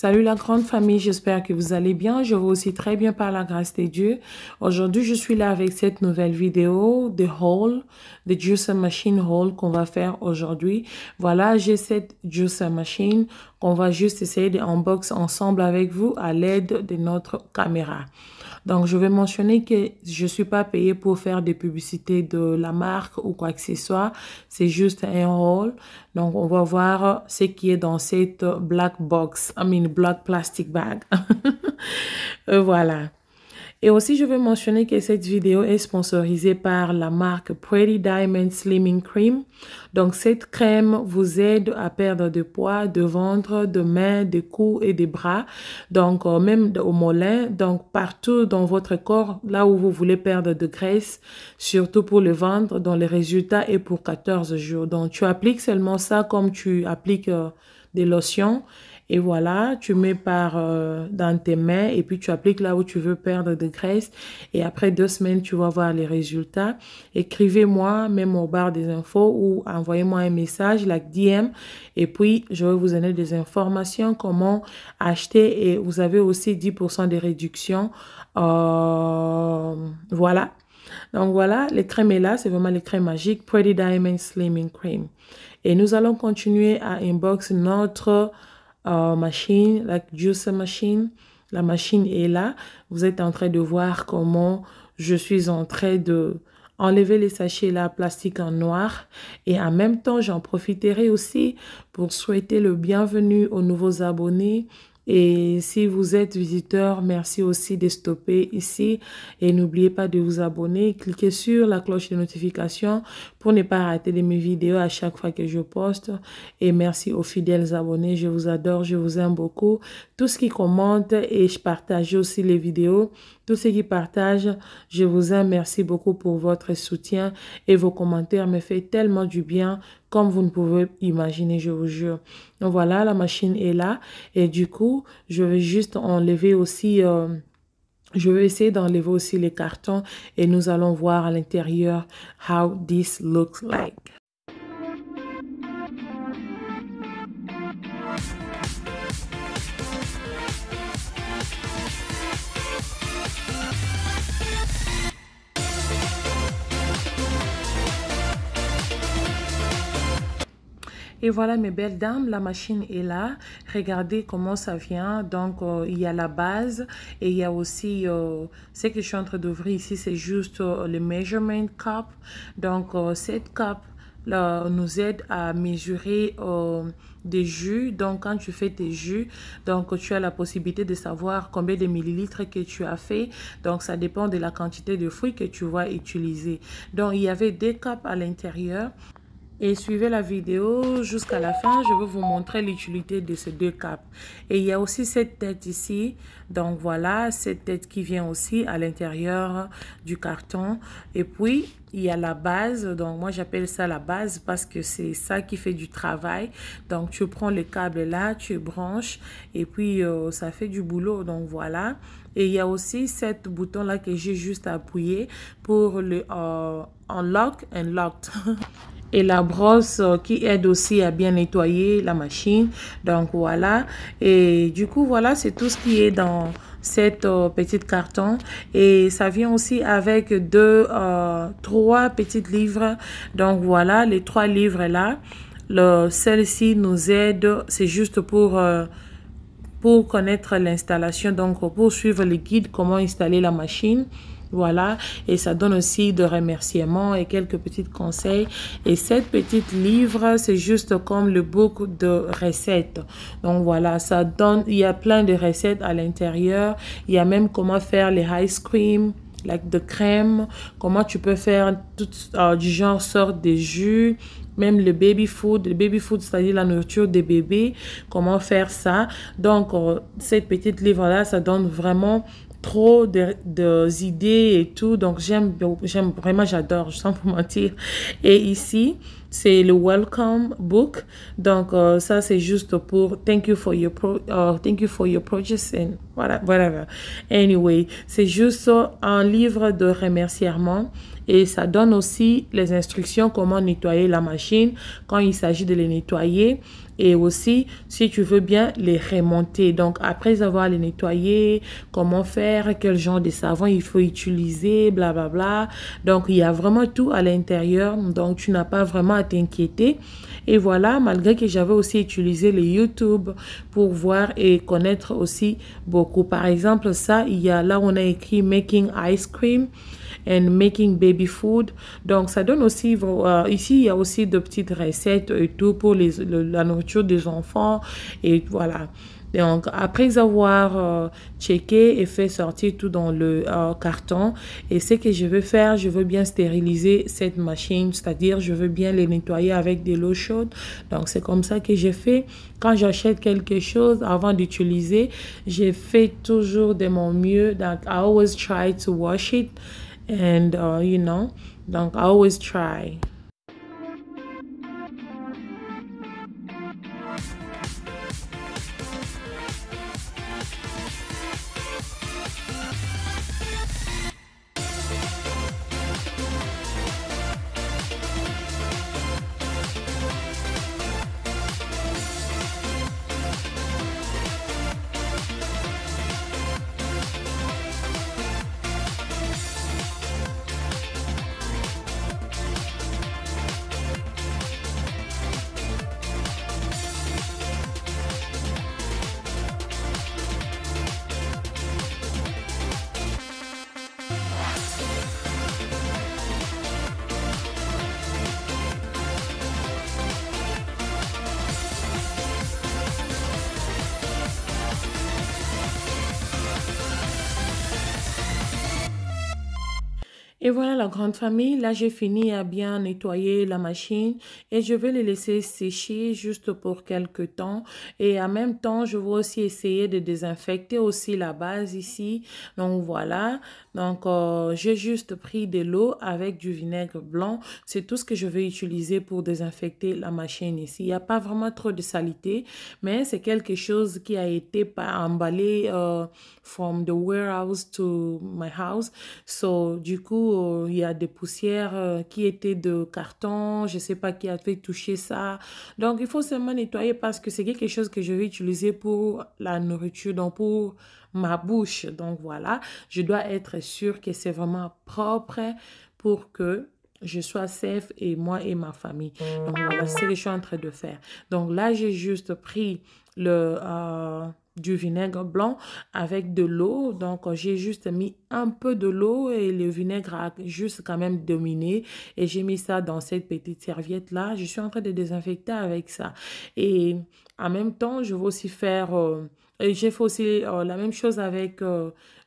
Salut la grande famille, j'espère que vous allez bien. Je vais aussi très bien par la grâce de Dieu. Aujourd'hui, je suis là avec cette nouvelle vidéo de haul, de juicer machine haul qu'on va faire aujourd'hui. Voilà, j'ai cette juicer machine qu'on va juste essayer de unbox ensemble avec vous à l'aide de notre caméra. Donc, je vais mentionner que je ne suis pas payée pour faire des publicités de la marque ou quoi que ce soit. C'est juste un haul. Donc, on va voir ce qui est dans cette black box, black plastic bag. Voilà. Et aussi, je vais mentionner que cette vidéo est sponsorisée par la marque Pretty Diamond Slimming Cream. Donc, cette crème vous aide à perdre de poids, de ventre, de mains, de cou et de bras. Donc, même au mollet. Donc, partout dans votre corps, là où vous voulez perdre de graisse, surtout pour le ventre, dont le résultat est pour 14 jours. Donc, tu appliques seulement ça comme tu appliques des lotions. Et voilà, tu mets dans tes mains et puis tu appliques là où tu veux perdre de graisse. Et après 2 semaines, tu vas voir les résultats. Écrivez-moi, même au barre des infos ou envoyez-moi un message, like DM. Et puis, je vais vous donner des informations, comment acheter. Et vous avez aussi 10% de réduction. Voilà. Donc voilà, les crèmes est là. C'est vraiment les crèmes magiques. Pretty Diamond Slimming Cream. Et nous allons continuer à unbox notre machine, la juicer machine. La machine est là. Vous êtes en train de voir comment je suis en train de enlever les sachets là, plastique en noir. Et en même temps, j'en profiterai aussi pour souhaiter le bienvenue aux nouveaux abonnés. Et si vous êtes visiteur, merci aussi de stopper ici. Et n'oubliez pas de vous abonner. Cliquez sur la cloche de notification pour ne pas rater de mes vidéos à chaque fois que je poste. Et merci aux fidèles abonnés. Je vous adore, je vous aime beaucoup. Tous ceux qui commentent et je partage aussi les vidéos. Tous ceux qui partagent, je vous aime. Merci beaucoup pour votre soutien. Et vos commentaires me font tellement du bien, comme vous ne pouvez imaginer, je vous jure. Donc voilà, la machine est là. Et du coup, je vais juste enlever aussi... je vais essayer d'enlever aussi les cartons. Et nous allons voir à l'intérieur how this looks like. Et voilà mes belles dames, la machine est là. Regardez comment ça vient. Donc, il y a la base et il y a aussi ce que je suis en train d'ouvrir ici, c'est juste le measurement cup. Donc, cette cup là, nous aide à mesurer des jus. Donc, quand tu fais tes jus, donc tu as la possibilité de savoir combien de millilitres que tu as fait. Donc, ça dépend de la quantité de fruits que tu vas utiliser. Donc, il y avait 2 cups à l'intérieur. Et suivez la vidéo jusqu'à la fin, je vais vous montrer l'utilité de ces 2 cups. Et il y a aussi cette tête ici. Donc voilà, cette tête qui vient aussi à l'intérieur du carton. Et puis, il y a la base. Donc moi, j'appelle ça la base parce que c'est ça qui fait du travail. Donc tu prends le câble là, tu branches et puis ça fait du boulot. Donc voilà. Et il y a aussi cet bouton là que j'ai juste appuyé pour le unlock and locked. Et la brosse qui aide aussi à bien nettoyer la machine. Donc voilà. Et du coup, voilà, c'est tout ce qui est dans cette petite carton. Et ça vient aussi avec 3 petites livres. Donc voilà, les 3 livres là. Celle-ci nous aide. C'est juste pour connaître l'installation. Donc pour suivre les guides, comment installer la machine. Voilà, et ça donne aussi de remerciements et quelques petits conseils. Et cette petite livre, c'est juste comme le book de recettes. Donc voilà, ça donne, il y a plein de recettes à l'intérieur. Il y a même comment faire les ice cream, like de crème, comment tu peux faire tout du genre sorte de jus. Même le baby food c'est-à-dire la nourriture des bébés, comment faire ça. Donc, cette petite livre-là, ça donne vraiment trop d'idées et tout. Donc, j'aime vraiment, j'adore, sans vous mentir. Et ici, c'est le welcome book. Donc, ça, c'est juste pour thank you for your purchase and whatever. Anyway, c'est juste un livre de remerciements. Et ça donne aussi les instructions comment nettoyer la machine quand il s'agit de les nettoyer. Et aussi, si tu veux bien les remonter. Donc, après avoir les nettoyés, comment faire, quel genre de savon il faut utiliser, blablabla. Bla, bla. Donc, il y a vraiment tout à l'intérieur. Donc, tu n'as pas vraiment à t'inquiéter. Et voilà, malgré que j'avais aussi utilisé les YouTube pour voir et connaître aussi beaucoup. Par exemple, ça, il y a là, on a écrit Making Ice Cream and Making Baby Food. Donc, ça donne aussi, ici, il y a aussi de petites recettes et tout pour la nourriture des enfants. Et voilà. Donc, après avoir checké et fait sortir tout dans le carton, et ce que je veux faire, je veux bien stériliser cette machine, c'est-à-dire je veux bien les nettoyer avec de l'eau chaude. Donc, c'est comme ça que j'ai fait. Quand j'achète quelque chose, avant d'utiliser, j'ai fait toujours de mon mieux. Donc, I always try to wash it. And, you know, donc, I always try. Et voilà la grande famille. Là, j'ai fini à bien nettoyer la machine et je vais les laisser sécher juste pour quelques temps. Et en même temps, je vais aussi essayer de désinfecter aussi la base ici. Donc voilà. Donc, j'ai juste pris de l'eau avec du vinaigre blanc. C'est tout ce que je vais utiliser pour désinfecter la machine ici. Il n'y a pas vraiment trop de saleté, mais c'est quelque chose qui a été emballé from the warehouse to my house. So, du coup, il y a des poussières qui étaient de carton. Je ne sais pas qui a fait toucher ça. Donc, il faut seulement nettoyer parce que c'est quelque chose que je vais utiliser pour la nourriture, donc pour ma bouche. Donc, voilà, je dois être sûre que c'est vraiment propre pour que je sois safe et moi et ma famille. Donc, voilà, c'est ce que je suis en train de faire. Donc, là, j'ai juste pris du vinaigre blanc avec de l'eau. Donc, j'ai juste mis un peu de l'eau et le vinaigre a juste quand même dominé. Et j'ai mis ça dans cette petite serviette-là. Je suis en train de désinfecter avec ça. Et en même temps, je vais aussi faire... et j'ai fait aussi la même chose avec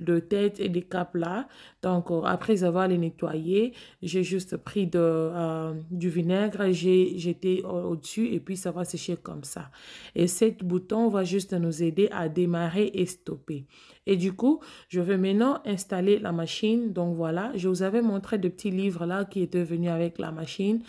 le tête et des capes là. Donc, après avoir les nettoyés, j'ai juste pris du vinaigre, j'ai jeté au-dessus et puis ça va sécher comme ça. Et cet bouton va juste nous aider à démarrer et stopper. Et du coup, je vais maintenant installer la machine. Donc voilà, je vous avais montré de petits livres là qui étaient venus avec la machine.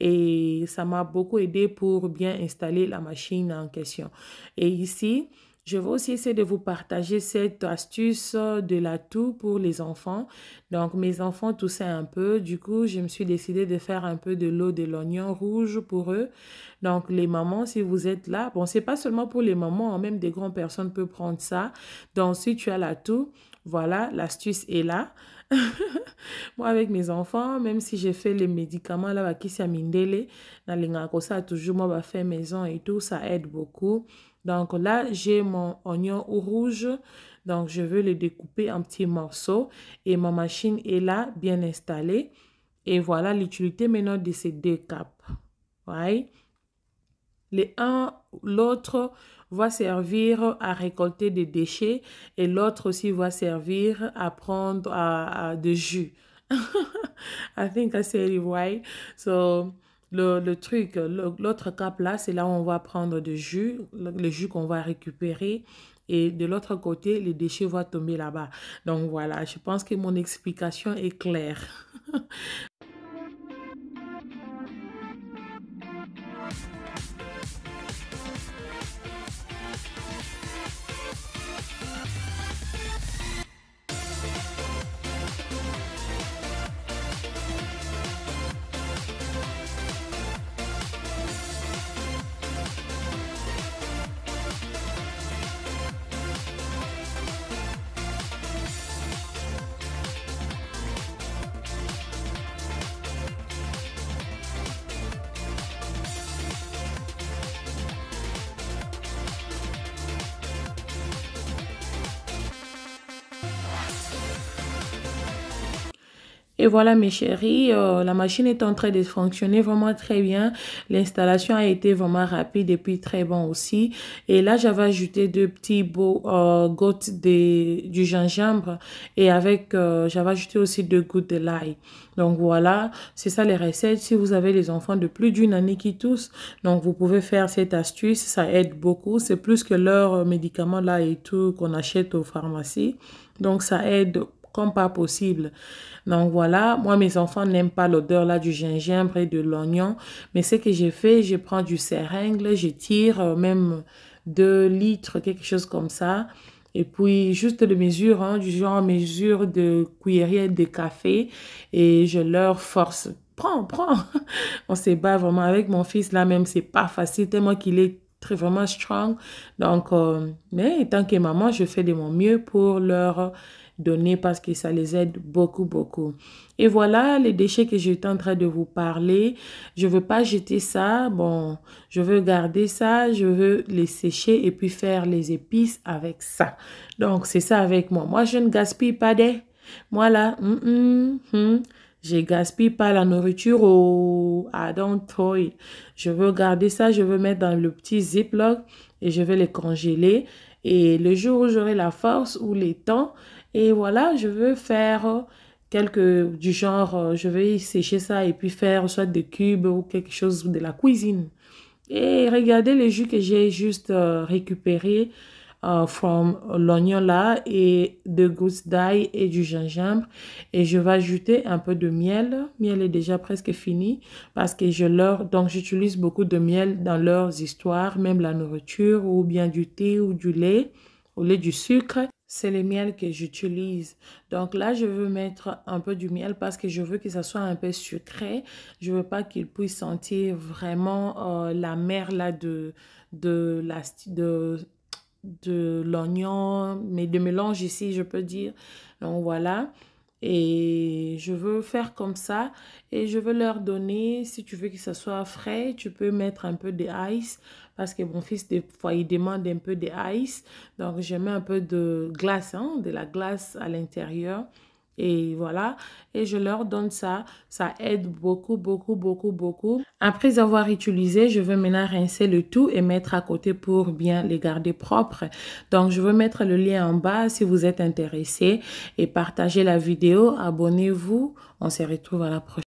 Et ça m'a beaucoup aidé pour bien installer la machine en question. Et ici... je vais aussi essayer de vous partager cette astuce de l'atout pour les enfants. Donc, mes enfants toussaient un peu. Du coup, je me suis décidée de faire un peu de l'eau de l'oignon rouge pour eux. Donc, les mamans, si vous êtes là, bon, c'est pas seulement pour les mamans, même des grandes personnes peuvent prendre ça. Donc, si tu as l'atout, voilà, l'astuce est là. Moi, avec mes enfants, même si j'ai fait les médicaments là, qui s'amindele, dans les ça toujours moi va faire maison et tout, ça aide beaucoup. Donc là, j'ai mon oignon rouge. Donc, je veux le découper en petits morceaux. Et ma machine est là, bien installée. Et voilà l'utilité maintenant de ces deux capes. Ouais. L'autre va servir à récolter des déchets et l'autre aussi va servir à prendre de jus. I think I said it right. So, le truc, l'autre cape là, c'est là où on va prendre du jus, le jus qu'on va récupérer. Et de l'autre côté, les déchets vont tomber là-bas. Donc voilà, je pense que mon explication est claire. Et voilà mes chéris, la machine est en train de fonctionner vraiment très bien. L'installation a été vraiment rapide et puis très bon aussi. Et là, j'avais ajouté deux petits beaux gouttes du gingembre et avec, j'avais ajouté aussi deux gouttes de l'ail. Donc voilà, c'est ça les recettes. Si vous avez des enfants de plus d'une année qui toussent, donc vous pouvez faire cette astuce, ça aide beaucoup. C'est plus que leurs médicaments là et tout qu'on achète aux pharmacies. Donc ça aide comme pas possible. Donc voilà, moi mes enfants n'aiment pas l'odeur là du gingembre et de l'oignon, mais ce que j'ai fait, je prends du seringue, je tire même 2 litres, quelque chose comme ça, et puis juste de mesure, hein, du genre mesure de cuillerée de café, et je leur force. Prends, prends. On se bat vraiment avec mon fils là même, c'est pas facile tellement qu'il est très vraiment strong. Donc, mais tant que maman, je fais de mon mieux pour leur donner parce que ça les aide beaucoup, beaucoup. Et voilà les déchets que j'étais en train de vous parler. Je veux pas jeter ça. Bon, je veux garder ça. Je veux les sécher et puis faire les épices avec ça. Donc, c'est ça avec moi. Moi, je ne gaspille pas des. Moi, là, je gaspille pas la nourriture au I don't toy. Je veux garder ça. Je veux mettre dans le petit ziploc et je vais les congeler. Et le jour où j'aurai la force ou les temps, et voilà, je veux faire du genre, je vais sécher ça et puis faire soit des cubes ou quelque chose de la cuisine. Et regardez les jus que j'ai juste récupéré from l'oignon là et deux gousses d'ail et du gingembre. Et je vais ajouter un peu de miel. Miel est déjà presque fini parce que donc j'utilise beaucoup de miel dans leurs histoires, même la nourriture ou bien du thé ou du lait, au lait du sucre. C'est le miel que j'utilise. Donc là, je veux mettre un peu du miel parce que je veux que ça soit un peu sucré. Je veux pas qu'il puisse sentir vraiment la mer là de, la, de l'oignon, mais de mélange ici, je peux dire. Donc voilà. Et je veux faire comme ça. Et je veux leur donner, si tu veux que ça soit frais, tu peux mettre un peu de ice. Parce que mon fils, des fois, il demande un peu de ice. Donc, je mets un peu de glace, hein, de la glace à l'intérieur. Et voilà, et je leur donne ça. Ça aide beaucoup, beaucoup, beaucoup, beaucoup. Après avoir utilisé, je veux maintenant rincer le tout et mettre à côté pour bien les garder propres. Donc, je veux mettre le lien en bas si vous êtes intéressé et partagez la vidéo. Abonnez-vous. On se retrouve à la prochaine.